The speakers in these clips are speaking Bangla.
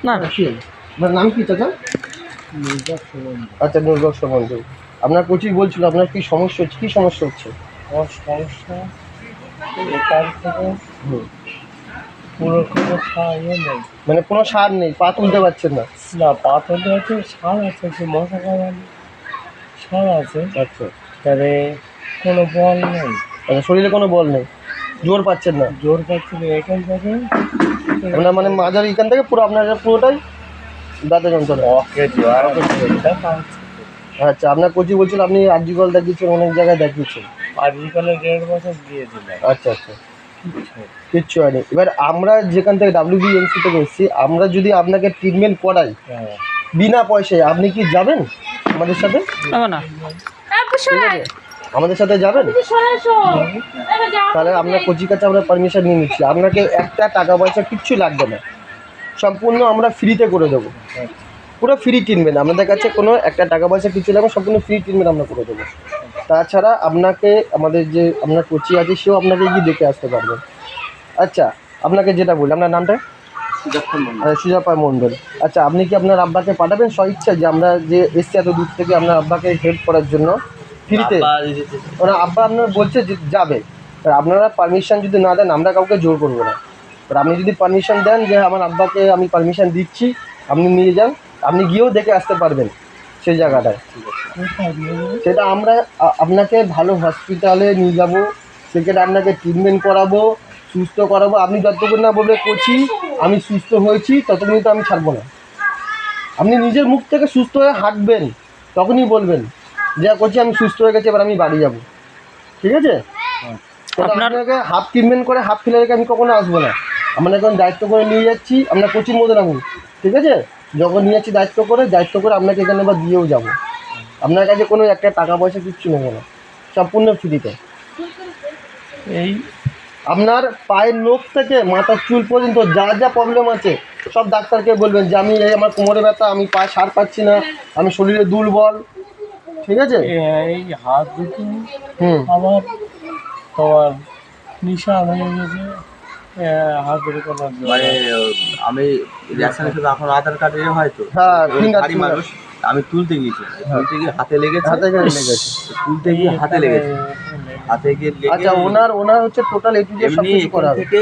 না আপনার নাম কি চাচা? আচ্ছা, নির্ভক্ষ মন্ডল। আপনার কোচি বলছিল আপনার কি সমস্যা হচ্ছে, কি সমস্যা হচ্ছে? আমার সমস্যা এখান থেকে পুরো কোনো সার নেই, মানে কোনো সার নেই, পা তুলতে পারছেন না? না পা তুলতে আছে, সার আছে, সে মশা খাওয়ানো সার আছে, আচ্ছা, তাহলে কোনো বল নেই, মানে শরীরে কোনো বল নেই, জোর পাচ্ছেন না? জোর পাচ্ছি না এখান থেকে। আপনার মানে মাজার এখান থেকে পুরো আপনার পুরোটাই দাঁতে যন্ত্রণা? আচ্ছা, আপনার কোচি বলছিল আপনি আরজিকল দেখিয়েছেন, অনেক জায়গায় দেখিয়েছেন। আরজিকলে 1.5 বছর দিয়েছিলাম, আচ্ছা আচ্ছা, কিচ্ছু হয়নি। এবার আমরা যেখান থেকে WBMC থেকে এসেছি, আমরা যদি আপনাকে ট্রিটমেন্ট করাই বিনা পয়সায়, আপনি কি যাবেন আমাদের সাথে? না আমাদের সাথে যাবেন? তাহলে আপনার কোচির কাছে আমরা পারমিশন নিয়ে নিচ্ছি, আপনাকে একটা টাকা পয়সা কিচ্ছু লাগবে না, সম্পূর্ণ আমরা ফ্রিতে করে দেবো, পুরো ফ্রি ট্রিটমেন্ট। আমাদের কাছে কোনো একটা টাকা পয়সা কিছু লাগবে, সম্পূর্ণ ফ্রি ট্রিটমেন্ট আমরা করে দেবো। তাছাড়া আপনাকে আমাদের যে আপনার কোচি আছে সেও আপনাকে গিয়ে দেখে আসতে পারবেন। আচ্ছা, আপনাকে যেটা বলি, আপনার নামটা? সুজাপা মণ্ডল। আচ্ছা, আপনি কি আপনার আব্বাকে পাঠাবেন স্বইচ্ছা, যে আমরা যে এসছি এত দূর থেকে আপনার আব্বাকে হেল্প করার জন্য ফ্রিতে? ওনার আব্বা আপনার বলছে যে যাবে, আপনারা পারমিশন যদি না দেন আমরা কাউকে জোর করবো না। এবার আপনি যদি পারমিশন দেন যে আমার আব্বাকে আমি পারমিশন দিচ্ছি, আপনি নিয়ে যান, আপনি গিয়েও দেখে আসতে পারবেন সেই জায়গাটায়। সেটা আমরা আপনাকে ভালো হসপিটালে নিয়ে যাব, সেখানে আপনাকে ট্রিটমেন্ট করাবো, সুস্থ করাবো। আপনি যতক্ষণ না বলবে কোচি আমি সুস্থ হয়েছি, ততক্ষণ তো আমি ছাড়বো না। আপনি নিজের মুখ থেকে সুস্থ হয়ে হাঁটবেন, তখনই বলবেন যে কোচি আমি সুস্থ হয়ে গেছি, এবার আমি বাড়ি যাব। ঠিক আছে? আপনাকে হাফ ট্রিটমেন্ট করে হাফ ফেলে রেখে আমি কখনো আসবো না। আমরা এখন দায়িত্ব করে নিয়ে যাচ্ছি, আপনার কোচির মধ্যে নামুন। ঠিক আছে? যখন নিয়ে যাচ্ছি দায়িত্ব করে আপনাকে এখানে আবার দিয়েও যাবো। আপনার কাছে কোনো একটা টাকা পয়সা কিচ্ছু নেবো না, সম্পূর্ণ ফ্রিতে। এই আপনার পায়ের নখ থেকে মাথার চুল পর্যন্ত যা যা প্রবলেম আছে সব ডাক্তারকে বলবেন যে আমি এই আমার কোমরে ব্যথা, আমি পায়ে সার পাচ্ছি না, আমি শরীরে দুর্বল। ঠিক আছে? এই হাত দুটো আমার তোমার নিশান হয়ে গেছে, হাত দুটো করার জন্য। মানে আমি রিয়াকশনের সাথে এখন আধার কার্ড এর হয়তো হ্যাঁ, ভারী মানুষ, আমি তুলতে গিয়েছি, তুলতে গিয়ে হাতে লেগেছে, তুলতে গিয়ে হাতে লেগেছে, হাতে গিয়ে লেগে। আচ্ছা, ওনার হচ্ছে টোটাল সব কিছু করা হবে। থেকে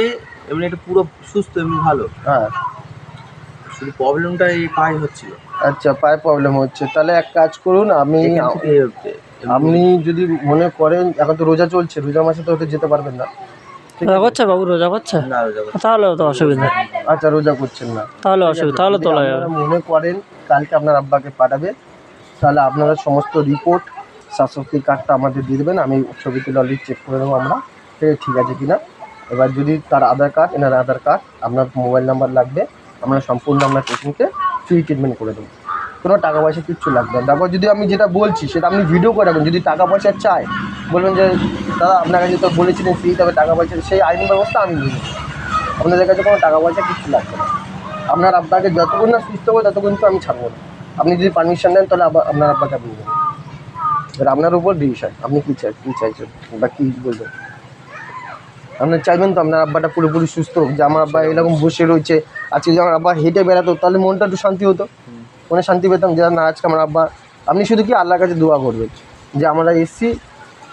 এমনি একটা পুরো সুস্থ, এমনি ভালো। হ্যাঁ, শুধু প্রবলেমটা এই পায়ে হচ্ছিল। আচ্ছা, পায়ে প্রবলেম হচ্ছে। তাহলে এক কাজ করুন, আপনি যদি মনে করেন, এখন তো রোজা চলছে, রোজা মাসে তো হয়তো যেতে পারবেন না। রোজা করছে বাবু, রোজা করছে না, রোজা করছে। তাহলে তো অসুবিধা। আচ্ছা, রোজা করছেন না, তাহলে অসুবিধা, তাহলে তোলা যাবে। মনে করেন কালকে আপনার আব্বাকে পাঠাবে, তাহলে আপনারা সমস্ত রিপোর্ট, স্বাস্থ্যসাথী কার্ডটা আমাদের দিয়ে দেবেন, আমি ছবি তুলে অলরেডি চেক করে নেবো আমরা, ঠিক আছে কিনা। এবার যদি তার আধার কার্ড, এনার আধার কার্ড, আপনার মোবাইল নাম্বার লাগবে, আমরা সম্পূর্ণ আপনার পেশেন্টকে ফ্রি ট্রিটমেন্ট করে দেবো, কোনো টাকা পয়সা কিচ্ছু লাগবে না। তারপর যদি আমি যেটা বলছি সেটা আপনি ভিডিও করে রাখবেন, যদি টাকা পয়সা চায় বলবেন যে দাদা আপনার কাছে তো বলেছিলেন ফ্রি, তবে টাকা পয়সা, সেই আইন ব্যবস্থা আমি বুঝি। আপনাদের কাছে কোনো টাকা পয়সা কিচ্ছু লাগবে না। আপনার আব্বাকে যতক্ষণ না সুস্থ হবে ততক্ষণ তো আমি ছাড়বো না। আপনি যদি পারমিশন দেন তাহলে আপনার আব্বাকে আপনি দেবেন, এবার আপনার উপর ডিসিশন, আপনি কী চাইছেন বা কী বলবেন। আপনি চাইবেন তো আপনার আব্বাটা পুরোপুরি সুস্থ হোক, যে আমার আব্বা এরকম বসে রয়েছে, আজকে যদি আমার আব্বা হেঁটে বেড়াতো তাহলে মনটা একটু শান্তি হতো, মনে শান্তি পেতাম যে না আজকে আমার আব্বা। আপনি শুধু কি আল্লাহর কাছে দোয়া করবেন যে আমরা এসছি,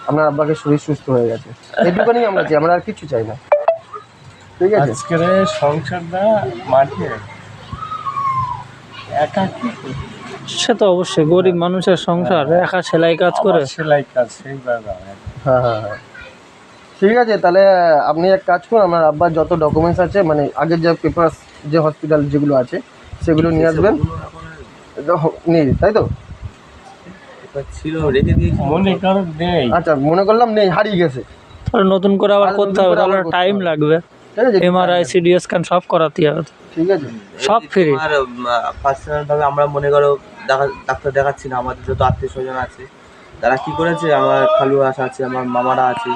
আপনার আব্বাকে শরীর সুস্থ হয়ে গেছে, এটুকুনি আমরা চাই, আমরা আর কিছু চাই না। ঠিক আছে? আজকের সংসারটা মাঠে একা কি, সে তো অবশ্যই গরিব মানুষের সংসার, একা সেলাই কাজ করে, সেলাই কাজ সেই হ্যাঁ, ঠিক আছে। তাহলে আপনি এক কাজ করুন, আমার আব্বার যত ডকুমেন্টস আছে, মানে আগের যে পেপারস, যে হসপিটাল যেগুলো আছে সেগুলো নিয়ে আসবেন। নেই তাই তো? ছিল, রেখে দিয়েছি, মনে করো নেই। আচ্ছা, মনে করলাম নেই, হারিয়ে গেছে, তাহলে নতুন করে আবার করতে হবে, তাহলে টাইম লাগবে। ঠিক আছে? MRI CT স্ক্যান সব করাতে হবে, ঠিক আছে, সব ফ্রি। আর পার্সোনাল ভাবে আমরা মনে করো ডাক্তার দেখাচ্ছি না, আমাদের যত আত্মীয় স্বজন আছে তারা কি করেছে, আমার খালু আছে, আমার মামারা আছে,